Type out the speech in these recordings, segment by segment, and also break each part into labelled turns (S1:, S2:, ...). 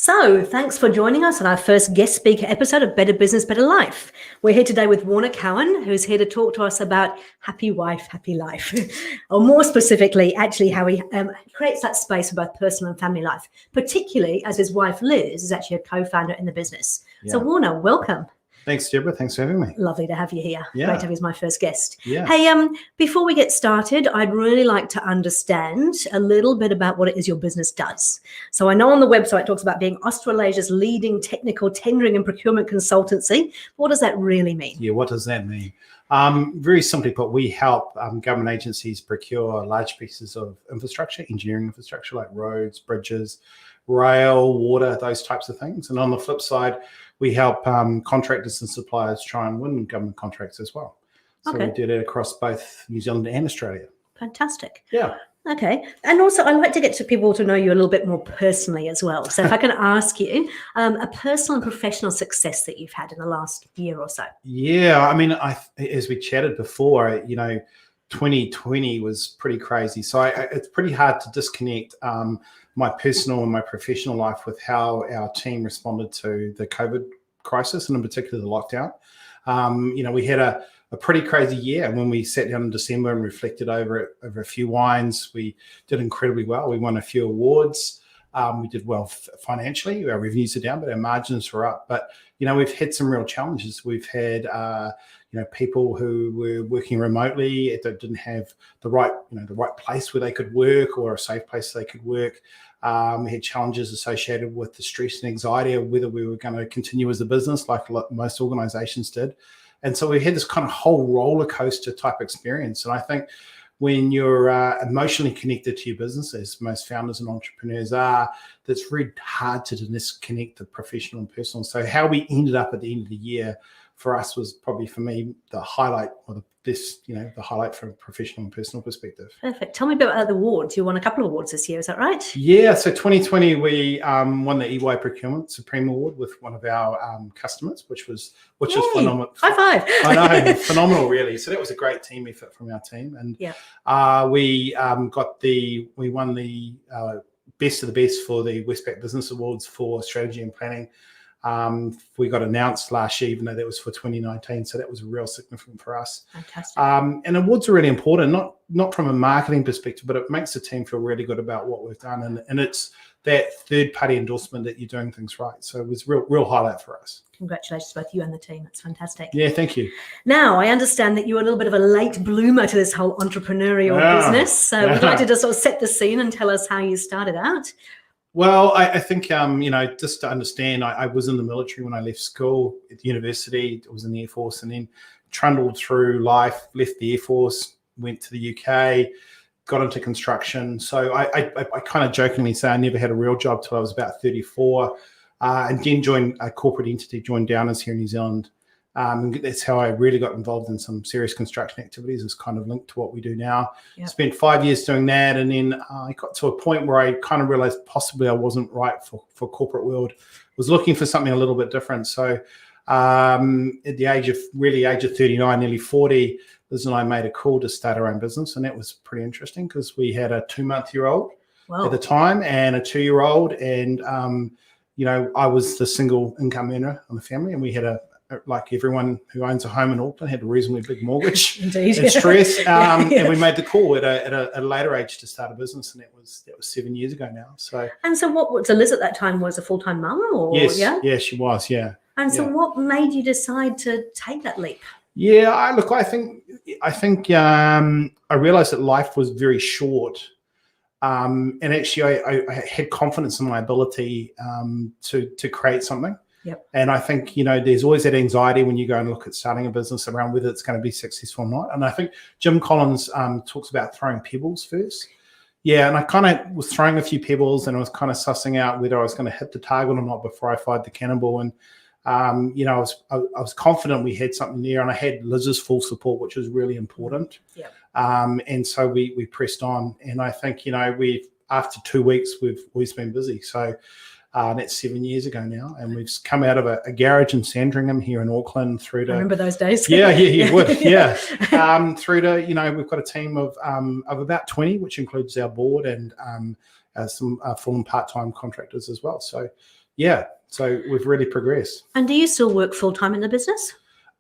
S1: So, thanks for joining us on our first guest speaker episode of Better Business, Better Life. We're here today with Warner Cowin, who's here to talk to us about happy wife, happy life, or more specifically, actually how he creates that space for both personal and family life, particularly as his wife, Liz, is actually a co-founder in the business. Yeah. So, Warner, welcome.
S2: Thanks, Deborah. Thanks for having me.
S1: Lovely to have you here.
S2: Yeah.
S1: Great to have you as my first guest.
S2: Yeah.
S1: Hey, before we get started, I'd really like to understand a little bit about what it is your business does. So I know on the website it talks about being Australasia's leading technical tendering and procurement consultancy. What does that really mean?
S2: Yeah, what does that mean? Very simply put, we help government agencies procure large pieces of infrastructure, engineering infrastructure like roads, bridges, rail, water, those types of things. And on the flip side, we help contractors and suppliers try and win government contracts as well. So we did it across both New Zealand and Australia.
S1: Fantastic.
S2: Yeah.
S1: Okay. And also, I'd like to get to people to know you a little bit more personally as well. So if I can ask you a personal and professional success that you've had in the last year or so.
S2: Yeah. I mean, as we chatted before, 2020 was pretty crazy. So it's pretty hard to disconnect my personal and my professional life with how our team responded to the COVID crisis and in particular the lockdown. We had a pretty crazy year. And when we sat down in December and reflected over a few wines, we did incredibly well. We won a few awards. We did well financially. Our revenues are down, but our margins were up. But, we've had some real challenges. We've had, people who were working remotely that didn't have the right place where they could work or a safe place they could work. We had challenges associated with the stress and anxiety of whether we were going to continue as a business like most organizations did. And so we had this kind of whole roller coaster type experience. And I think when you're emotionally connected to your business, as most founders and entrepreneurs are, that's very hard to disconnect the professional and personal. So how we ended up at the end of the year for us was probably, for me, the highlight or the highlight from a professional and personal perspective.
S1: Perfect. Tell me about the awards. You won a couple of awards this year, is that right?
S2: Yeah. So 2020, we won the EY Procurement Supreme Award with one of our customers, which was phenomenal.
S1: High five.
S2: I know, phenomenal, really. So that was a great team effort from our team, and we won the best of the best for the Westpac Business Awards for strategy and planning. We got announced last year, even though that was for 2019. So that was real significant for us.
S1: Fantastic.
S2: And awards are really important, not from a marketing perspective, but it makes the team feel really good about what we've done. And it's that third party endorsement that you're doing things right. So it was real highlight for us.
S1: Congratulations, both you and the team. That's fantastic.
S2: Yeah, thank you.
S1: Now, I understand that you're a little bit of a late bloomer to this whole entrepreneurial business. So we'd like to just sort of set the scene and tell us how you started out.
S2: Well, I think, just to understand, I was in the military when I left school at the university. I was in the Air Force and then trundled through life, left the Air Force, went to the UK, got into construction. So I kind of jokingly say I never had a real job till I was about 34 and then joined a corporate entity, joined Downers here in New Zealand. And that's how I really got involved in some serious construction activities. It's kind of linked to what we do now. Yep. Spent 5 years doing that. And then I got to a point where I kind of realized possibly I wasn't right for corporate world. Was looking for something a little bit different. So at the age of 39, nearly 40, Liz and I made a call to start our own business. And that was pretty interesting because we had a 2-month-old at the time and a 2-year-old. And, I was the single income earner on the family. And we had like everyone who owns a home in Auckland, had a reasonably big mortgage
S1: Indeed.
S2: and stress. And we made the call at a later age to start a business, and that was 7 years ago now. So
S1: so Liz at that time was a full-time mum, or
S2: yes, she was, yeah.
S1: And so what made you decide to take that leap?
S2: Yeah, I think I realized that life was very short. And actually I had confidence in my ability to create something.
S1: Yep.
S2: And I think, there's always that anxiety when you go and look at starting a business around whether it's going to be successful or not. And I think Jim Collins talks about throwing pebbles first. Yeah, and I kind of was throwing a few pebbles and I was kind of sussing out whether I was going to hit the target or not before I fired the cannonball. And, I was confident we had something there, and I had Liz's full support, which was really important.
S1: Yep.
S2: And so we pressed on. And I think, after 2 weeks, we've always been busy. So that's 7 years ago now, and we've come out of a garage in Sandringham here in Auckland through to.
S1: I remember those days.
S2: Yeah, you would. Yeah, through to we've got a team of about 20, which includes our board and some full and part-time contractors as well. So yeah, so we've really progressed.
S1: And do you still work full-time in the business?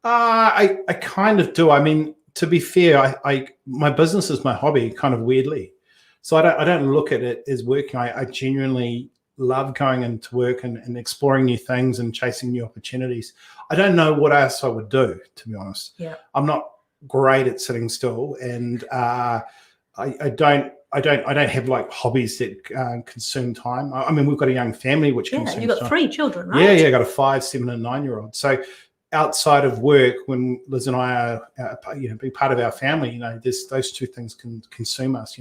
S2: I kind of do. I mean, to be fair, my business is my hobby, kind of weirdly. So I don't look at it as working. I genuinely love going into work and exploring new things and chasing new opportunities. I don't know what else I would do, to be honest.
S1: Yeah.
S2: I'm not great at sitting still, and I don't have like hobbies that consume time. I mean, we've got a young family which consumes
S1: you've got
S2: time.
S1: 3 children, right?
S2: Yeah, I got a 5, 7, and 9-year-old. So outside of work, when Liz and I are, being part of our family, those two things can consume us.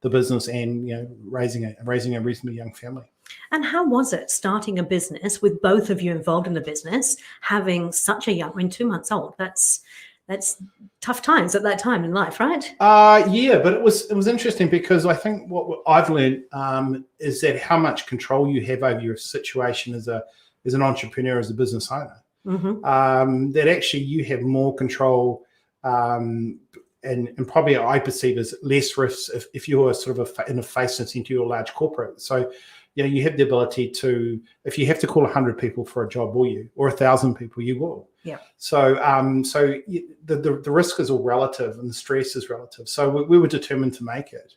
S2: The business and raising a reasonably young family.
S1: And how was it starting a business with both of you involved in the business, having such a young, 2 months old? That's tough times at that time in life, right?
S2: Yeah, but it was interesting because I think what I've learned is that how much control you have over your situation as an entrepreneur, as a business owner.
S1: Mm-hmm.
S2: That actually you have more control, and probably I perceive as less risks if you're sort of in a face into your large corporate. So you have the ability to, if you have to call 100 people for a job, will you? Or 1,000 people, you will.
S1: Yeah.
S2: So the risk is all relative and the stress is relative. So we were determined to make it.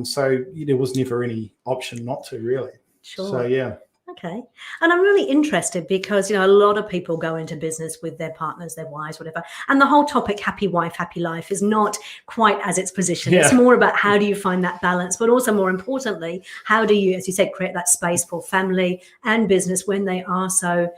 S2: So there was never any option not to, really.
S1: Sure.
S2: So yeah.
S1: Okay. And I'm really interested because, a lot of people go into business with their partners, their wives, whatever. And the whole topic, happy wife, happy life, is not quite as it's positioned. Yeah. It's more about how do you find that balance, but also more importantly, how do you, as you said, create that space for family and business when they are so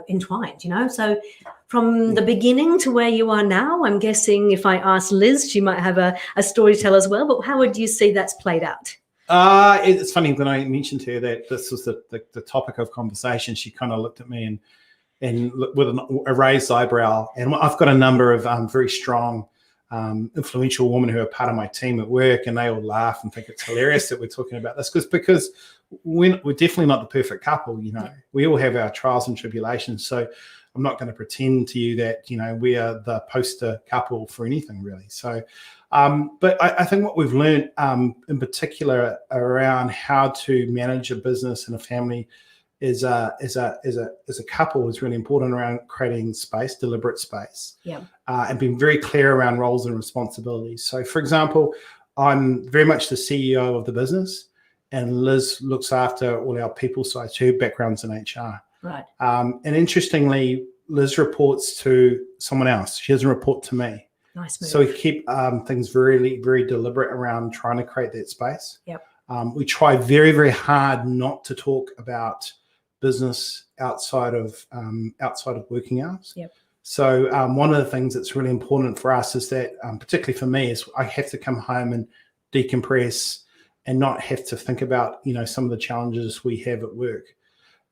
S1: entwined, So from the beginning to where you are now, I'm guessing if I ask Liz, she might have a story to tell as well, but how would you see that's played out?
S2: It's funny when I mentioned to her that this was the topic of conversation. She kind of looked at me and with a raised eyebrow. And I've got a number of very strong, influential women who are part of my team at work, and they all laugh and think it's hilarious that we're talking about this because we're definitely not the perfect couple. We all have our trials and tribulations. So I'm not going to pretend to you that we are the poster couple for anything really. So. But I think what we've learned in particular around how to manage a business and a family as a couple is really important around creating space, deliberate space, and being very clear around roles and responsibilities. So, for example, I'm very much the CEO of the business, and Liz looks after all our people side. Her background's in HR.
S1: Right.
S2: And interestingly, Liz reports to someone else. She doesn't report to me.
S1: Nice move.
S2: So we keep things very, very deliberate around trying to create that space.
S1: Yep.
S2: We try very, very hard not to talk about business outside of working hours.
S1: Yep.
S2: So one of the things that's really important for us is that, particularly for me, is I have to come home and decompress and not have to think about some of the challenges we have at work.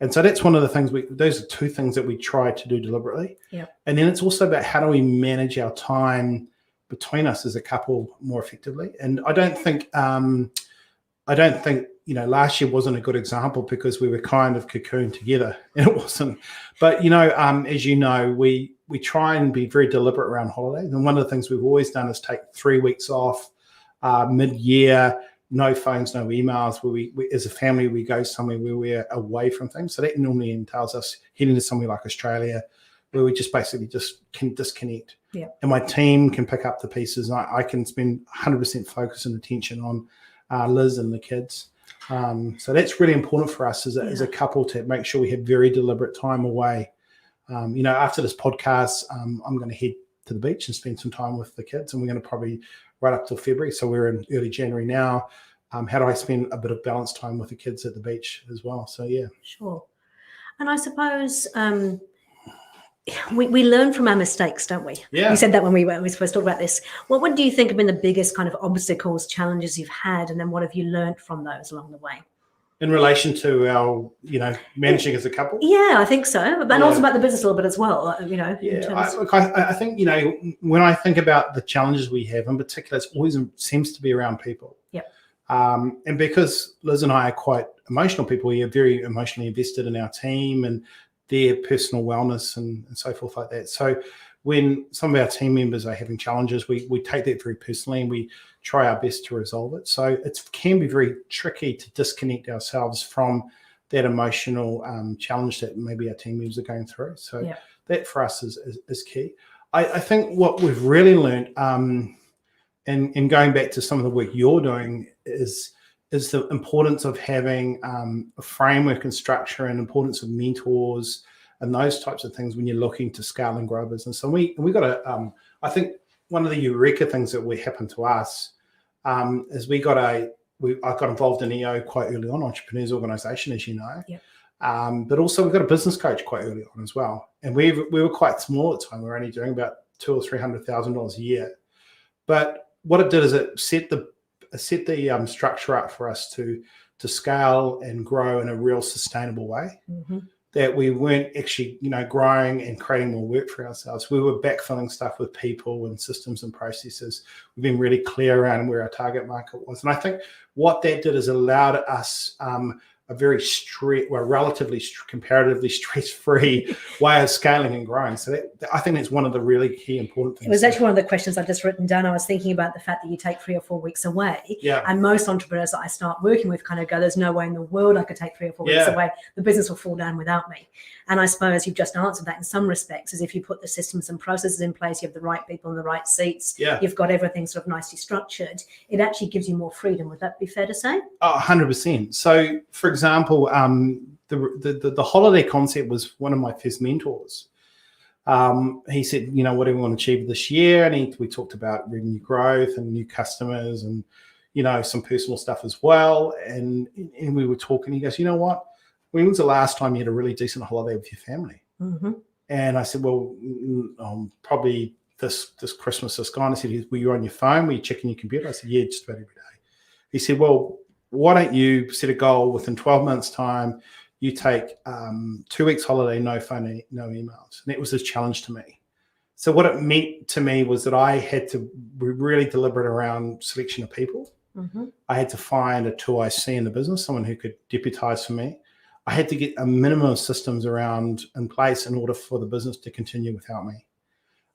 S2: And so that's one of the things those are two things that we try to do deliberately.
S1: Yeah.
S2: And then it's also about how do we manage our time between us as a couple more effectively. And I don't think last year wasn't a good example because we were kind of cocooned together, and it wasn't. But as we try and be very deliberate around holidays. And one of the things we've always done is take 3 weeks off mid-year. No phones, no emails, where we as a family, we go somewhere where we're away from things. So that normally entails us heading to somewhere like Australia, where we just basically can disconnect.
S1: Yeah.
S2: And my team can pick up the pieces. And I can spend 100% focus and attention on Liz and the kids. So that's really important for us as a couple to make sure we have very deliberate time away. After this podcast, I'm going to head to the beach and spend some time with the kids. And we're going to probably right up till February. So we're in early January now. How do I spend a bit of balanced time with the kids at the beach as well? So, yeah.
S1: Sure. And I suppose we learn from our mistakes, don't we?
S2: Yeah.
S1: You said that when we first talked about this. What do you think have been the biggest kind of obstacles, challenges you've had? And then what have you learned from those along the way?
S2: In relation to our, managing as a couple?
S1: Yeah, I think so. But also about the business a little bit as well,
S2: I think, when I think about the challenges we have in particular, it always seems to be around people.
S1: Yep.
S2: And because Liz and I are quite emotional people, we are very emotionally invested in our team and their personal wellness and so forth like that. So when some of our team members are having challenges, we take that very personally and we try our best to resolve it. So it can be very tricky to disconnect ourselves from that emotional challenge that maybe our team members are going through. So that for us is key. I think what we've really learned, and going back to some of the work you're doing, is the importance of having a framework and structure, and importance of mentors and those types of things when you're looking to scale and grow a business. And we got a, I think one of the eureka things that happened to us is I got involved in EO quite early on, Entrepreneurs Organisation, as you know.
S1: Yep.
S2: But also we got a business coach quite early on as well. And we were quite small at the time. We were only doing about $200,000 or $300,000 a year. But what it did is it set the structure up for us to scale and grow in a real sustainable way. Mm-hmm. That we weren't actually, growing and creating more work for ourselves. We were backfilling stuff with people and systems and processes. We've been really clear around where our target market was. And I think what that did is allowed us a very relatively, comparatively stress-free way of scaling and growing. So I think that's one of the really key important things.
S1: It was actually one of the questions I've just written down. I was thinking about the fact that you take 3 or 4 weeks away.
S2: Yeah.
S1: And most entrepreneurs that I start working with kind of go, there's no way in the world I could take 3 or 4 weeks away. The business will fall down without me. And I suppose you've just answered that in some respects, is if you put the systems and processes in place, you have the right people in the right seats, you've got everything sort of nicely structured, it actually gives you more freedom. Would that be fair to say?
S2: 100%. So, for example, the holiday concept was one of my first mentors. He said, what do we want to achieve this year? And we talked about revenue growth and new customers and, some personal stuff as well. And we were talking, he goes, you know what? When was the last time you had a really decent holiday with your family? Mm-hmm. And I said, well, probably this Christmas is gone. I said, were you on your phone? Were you checking your computer? I said, yeah, just about every day. He said, well, why don't you set a goal within 12 months' time? You take 2 weeks holiday, no phone, no emails. And that was his challenge to me. So what it meant to me was that I had to be really deliberate around selection of people. Mm-hmm. I had to find a 2IC in the business, someone who could deputize for me. I had to get a minimum of systems in place in order for the business to continue without me.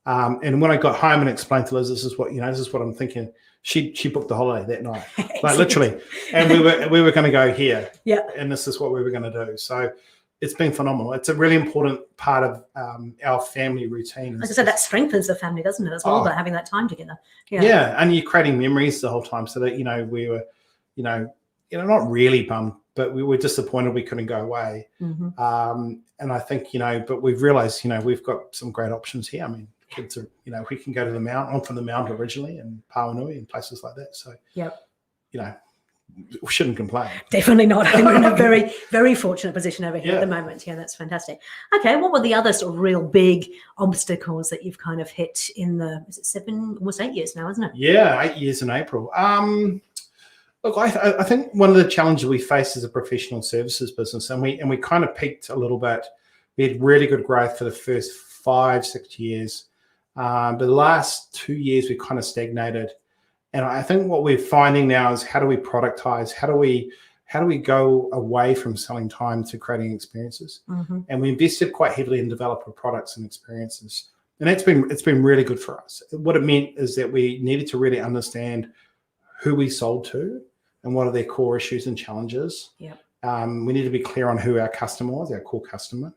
S2: And when I got home and explained to Liz, this is what I'm thinking, she booked the holiday that night, like literally. And we were going to go here. Yeah. And this is what we were going to do. So it's been phenomenal. It's a really important part of our family routine.
S1: Like I said, that strengthens the family, doesn't it, as well, about having that time together.
S2: Yeah. And you're creating memories the whole time, so that, we were, not really bummed, but we were disappointed we couldn't go away. Mm-hmm. And I think, but we've realized, we've got some great options here. I mean, kids are, we can go to the mountain. I'm from the mountain originally, and Pawanui and places like that. So, we shouldn't complain.
S1: Definitely not. We're in a very, very fortunate position over here at the moment. Yeah, that's fantastic. Okay, what were the other sort of real big obstacles that you've kind of hit in is it almost 8 years now, isn't it?
S2: Yeah, 8 years in April. Look, I think one of the challenges we face as a professional services business, and we kind of peaked a little bit. We had really good growth for the first 5-6 years. But the last 2 years, we kind of stagnated. And I think what we're finding now is, how do we productize? How do we go away from selling time to creating experiences? Mm-hmm. And we invested quite heavily in developer products and experiences. And it's been really good for us. What it meant is that we needed to really understand who we sold to and what are their core issues and challenges. Yep. We need to be clear on who our customer was, our core customer.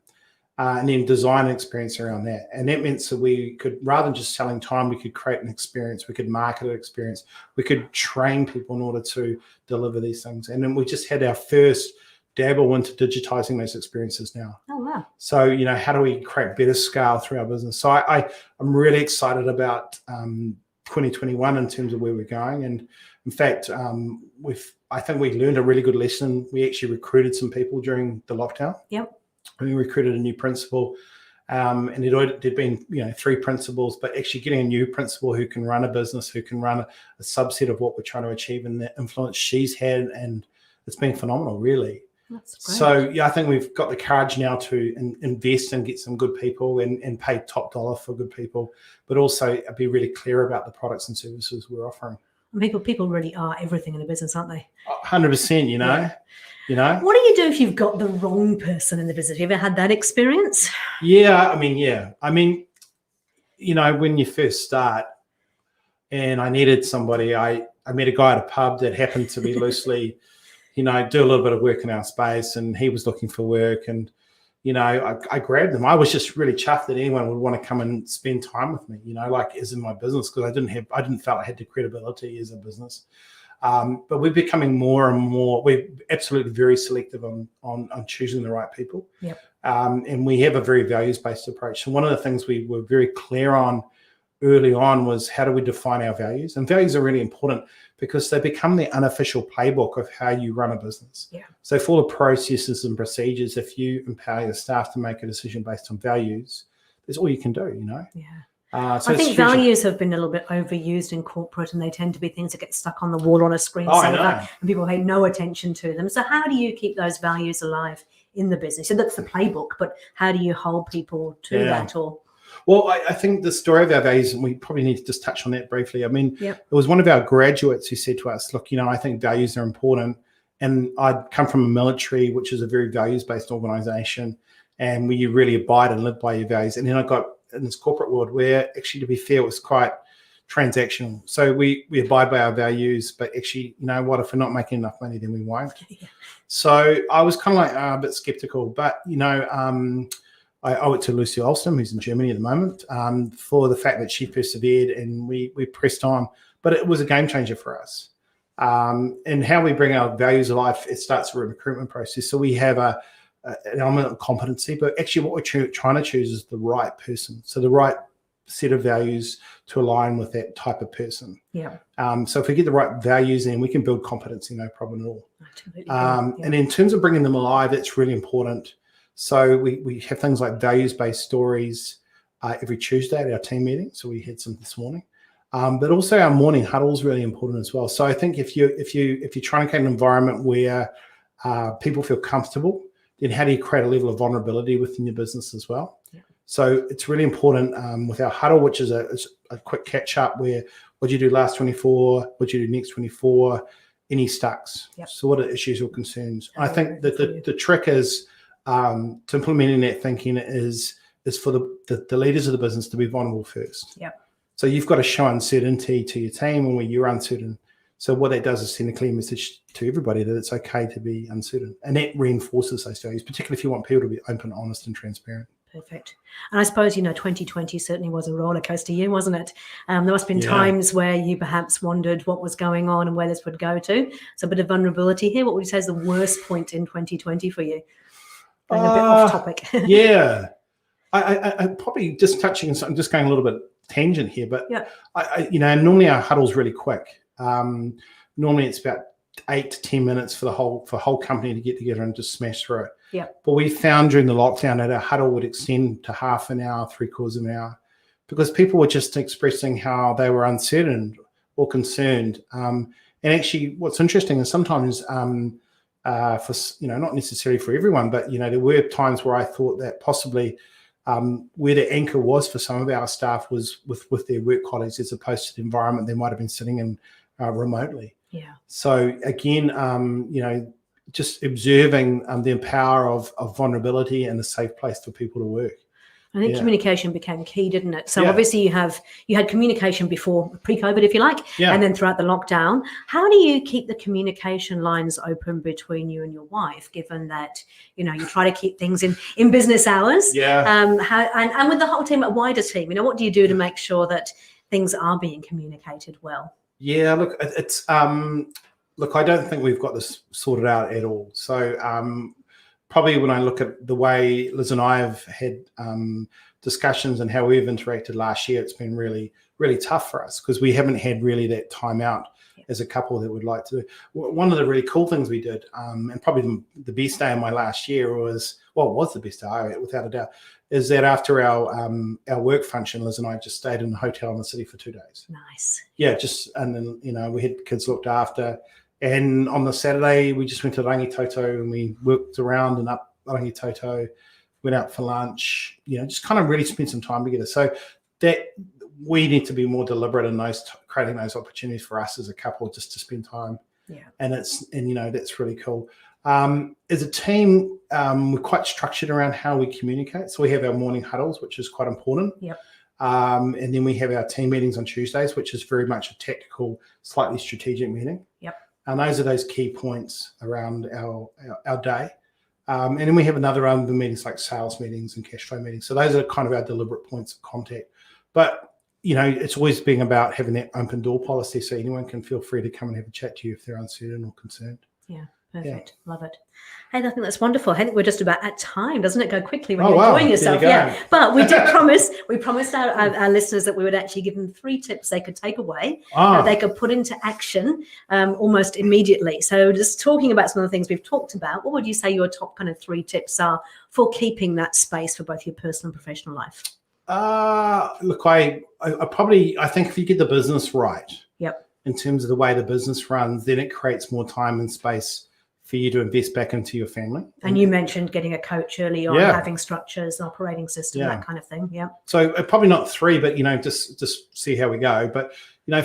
S2: And then design an experience around that. And that meant so we could, rather than just selling time, we could create an experience, we could market an experience, we could train people in order to deliver these things. And then we just had our first dabble into digitizing those experiences now.
S1: Oh, wow.
S2: So, how do we create better scale through our business? So I'm really excited about 2021 in terms of where we're going. And in fact, I think we learned a really good lesson. We actually recruited some people during the lockdown. Yep. We recruited a new principal, and there'd been 3 principals, but actually getting a new principal who can run a business, who can run a subset of what we're trying to achieve, and the influence she's had, and it's been phenomenal, really.
S1: That's great.
S2: So I think we've got the courage now to invest and get some good people and pay top dollar for good people, but also be really clear about the products and services we're offering.
S1: People really are everything in a business, aren't they?
S2: 100%,
S1: What do you do if you've got the wrong person in the business? Have you ever had that experience?
S2: Yeah. I mean, when you first start, and I needed somebody, I met a guy at a pub that happened to be loosely do a little bit of work in our space, and he was looking for work, and I grabbed them. I was just really chuffed that anyone would want to come and spend time with me, like as in my business, because I didn't feel I had the credibility as a business. But we're becoming more and more, we're absolutely very selective on choosing the right people.
S1: Yep.
S2: And we have a very values-based approach. So one of the things we were very clear on early on was, how do we define our values? And values are really important because they become the unofficial playbook of how you run a business.
S1: Yeah.
S2: So for the processes and procedures, if you empower your staff to make a decision based on values, that's all you can do,
S1: Yeah.
S2: So
S1: I think values have been a little bit overused in corporate, and they tend to be things that get stuck on the wall on a screensaver, and people pay no attention to them. So how do you keep those values alive in the business? So that's the playbook, but how do you hold people to that?
S2: Well, I think the story of our values, and we probably need to just touch on that briefly. I mean,
S1: Yep.
S2: It was one of our graduates who said to us, look, I think values are important. And I'd come from a military, which is a very values-based organization, and where you really abide and live by your values. And then I got in this corporate world where, actually, to be fair, it was quite transactional. So we abide by our values, but actually, what, if we're not making enough money, then we won't.
S1: Yeah.
S2: So I was kind of like a bit skeptical, but, I owe it to Lucy Alstom, who's in Germany at the moment, for the fact that she persevered, and we pressed on. But it was a game changer for us. And how we bring our values alive, it starts with a recruitment process. So we have an element of competency, but actually what we're trying to choose is the right person. So the right set of values to align with that type of person.
S1: Yeah.
S2: So if we get the right values in, we can build competency, no problem at all.
S1: Absolutely.
S2: And in terms of bringing them alive, it's really important. So we have things like values-based stories every Tuesday at our team meeting. So we had some this morning, but also our morning huddle is really important as well. So I think if you're trying to create an environment where people feel comfortable, then how do you create a level of vulnerability within your business as well? Yeah. So it's really important with our huddle, which is a quick catch up where, what do you do last 24? What do you do next 24? Any stucks? Yep. So what are issues or concerns? I think that the trick is, to implementing that thinking is for the leaders of the business to be vulnerable first.
S1: Yep.
S2: So you've got to show uncertainty to your team when you're uncertain. So what that does is send a clear message to everybody that it's okay to be uncertain. And that reinforces those values, particularly if you want people to be open, honest, and transparent.
S1: Perfect. And I suppose, 2020 certainly was a roller coaster year, wasn't it? There must have been times where you perhaps wondered what was going on and where this would go to. So a bit of vulnerability here. What would you say is the worst point in 2020 for you? Going a bit off topic.
S2: Yeah. I probably just touching on something, just going a little bit tangent here, but normally our huddle's really quick. Normally it's about 8 to 10 minutes for the whole company to get together and just smash through it.
S1: Yeah.
S2: But we found during the lockdown that our huddle would extend to half an hour, 3/4 of an hour, because people were just expressing how they were uncertain or concerned. And actually, what's interesting is sometimes, for not necessarily for everyone, but there were times where I thought that possibly where the anchor was for some of our staff was with their work colleagues, as opposed to the environment they might have been sitting in remotely.
S1: Yeah.
S2: So again, just observing the power of vulnerability and a safe place for people to work.
S1: I think communication became key, didn't it? So obviously you had communication before pre-COVID, if you like, and then throughout the lockdown. How do you keep the communication lines open between you and your wife, given that, you try to keep things in business hours? Yeah. And with the whole team, a wider team, what do you do to make sure that things are being communicated well? Yeah,
S2: look, it's look, I don't think we've got this sorted out at all. So probably when I look at the way Liz and I have had discussions and how we've interacted last year, it's been really, really tough for us because we haven't had really that time out as a couple that would like to do. One of the really cool things we did, and probably the best day of my last year was the best day, without a doubt, is that after our work function, Liz and I just stayed in a hotel in the city for 2 days. Nice. Yeah, and then we had kids looked after. And on the Saturday, we just went to Rangitoto and we worked around and up Rangitoto, went out for lunch, just kind of really spent some time together. So that we need to be more deliberate in creating those opportunities for us as a couple just to spend time. Yeah. And that's really cool. As a team, we're quite structured around how we communicate. So we have our morning huddles, which is quite important. Yep. And then we have our team meetings on Tuesdays, which is very much a tactical, slightly strategic meeting. Yep. And those are those key points around our day. And then we have another round of the meetings like sales meetings and cash flow meetings. So those are kind of our deliberate points of contact. But, it's always being about having that open door policy so anyone can feel free to come and have a chat to you if they're uncertain or concerned.
S1: Yeah. Perfect. Yeah. Love it. Hey, I think that's wonderful. I think we're just about at time. Doesn't it go quickly when you're enjoying yourself? Yeah. But we did promised our listeners that we would actually give them 3 tips they could take away that they could put into action almost immediately. So just talking about some of the things we've talked about, what would you say your top kind of 3 tips are for keeping that space for both your personal and professional life?
S2: Look, I think if you get the business right,
S1: yep,
S2: in terms of the way the business runs, then it creates more time and space for you to invest back into your family.
S1: And you mentioned getting a coach early on, having structures, operating system, that kind of thing. Yeah.
S2: So probably not 3, but, just see how we go. But,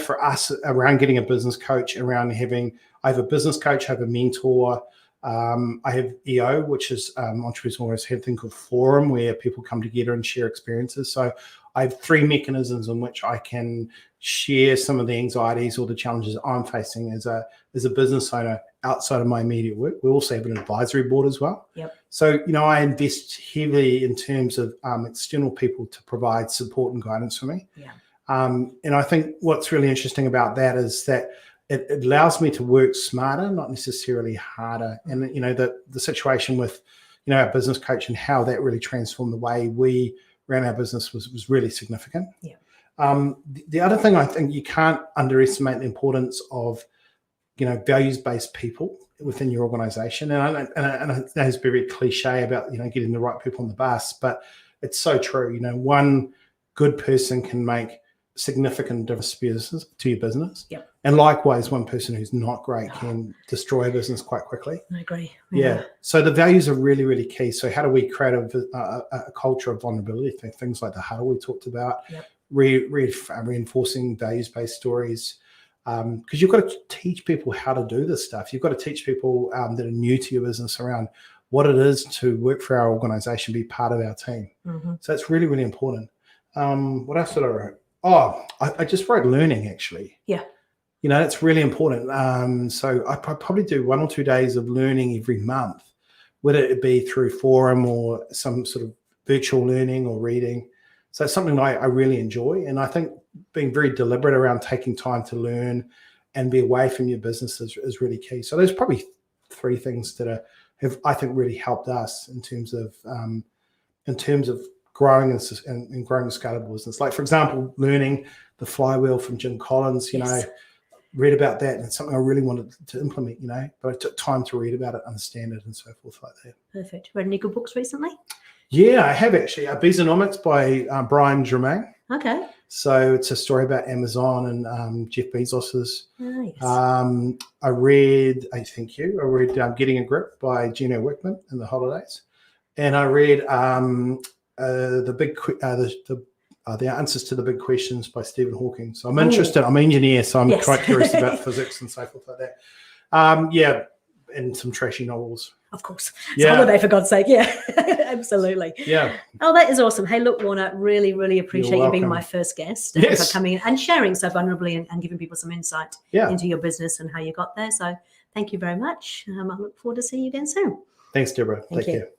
S2: for us around getting a business coach, around I have a business coach, I have a mentor. I have EO, which is Entrepreneurs have a thing called Forum, where people come together and share experiences. So I have 3 mechanisms in which I can share some of the anxieties or the challenges I'm facing as a business owner outside of my immediate work. We also have an advisory board as well.
S1: Yep.
S2: So, I invest heavily in terms of external people to provide support and guidance for me.
S1: Yeah.
S2: And I think what's really interesting about that is that it allows me to work smarter, not necessarily harder. And, the situation with, our business coach and how that really transformed the way we ran our business was really significant.
S1: Yeah.
S2: The other thing, I think you can't underestimate the importance of, values-based people within your organization. And I know it's very cliche about, getting the right people on the bus, but it's so true. One good person can make significant difference to your business.
S1: Yep.
S2: And likewise, one person who's not great can destroy a business quite quickly.
S1: I agree.
S2: Yeah. So the values are really, really key. So how do we create a culture of vulnerability? Things like the huddle we talked about, reinforcing values-based stories. Because you've got to teach people how to do this stuff. You've got to teach people that are new to your business around what it is to work for our organization, be part of our team. Mm-hmm. So it's really, really important. What else did I write? I just wrote learning, actually.
S1: Yeah.
S2: It's really important. So I probably do 1 or 2 days of learning every month, whether it be through Forum or some sort of virtual learning or reading. So it's something I really enjoy. And I think being very deliberate around taking time to learn and be away from your business is really key. So there's probably 3 things that have, I think, really helped us in terms of growing and growing a scalable business. Like, for example, learning the flywheel from Jim Collins, read about that, and it's something I really wanted to implement, but it took time to read about it, understand it, and so forth like that.
S1: Perfect. Read any good books recently?
S2: Yeah, I have actually. Beesonomics by Brian Germain.
S1: Okay.
S2: So it's a story about Amazon and Jeff Bezos's.
S1: Nice.
S2: I read Getting a Grip by Gino Wickman in the holidays, and I read the answers to the big questions by Stephen Hawking. So I'm interested. I'm an engineer, so I'm quite curious about physics and so forth like that. And some trashy novels.
S1: Of course. It's a holiday, for God's sake. Yeah, absolutely.
S2: Yeah.
S1: Oh, that is awesome. Hey, look, Warner, really, really appreciate you being my first guest and for coming in and sharing so vulnerably and giving people some insight into your business and how you got there. So thank you very much. I look forward to seeing you again soon.
S2: Thanks, Deborah. Take care.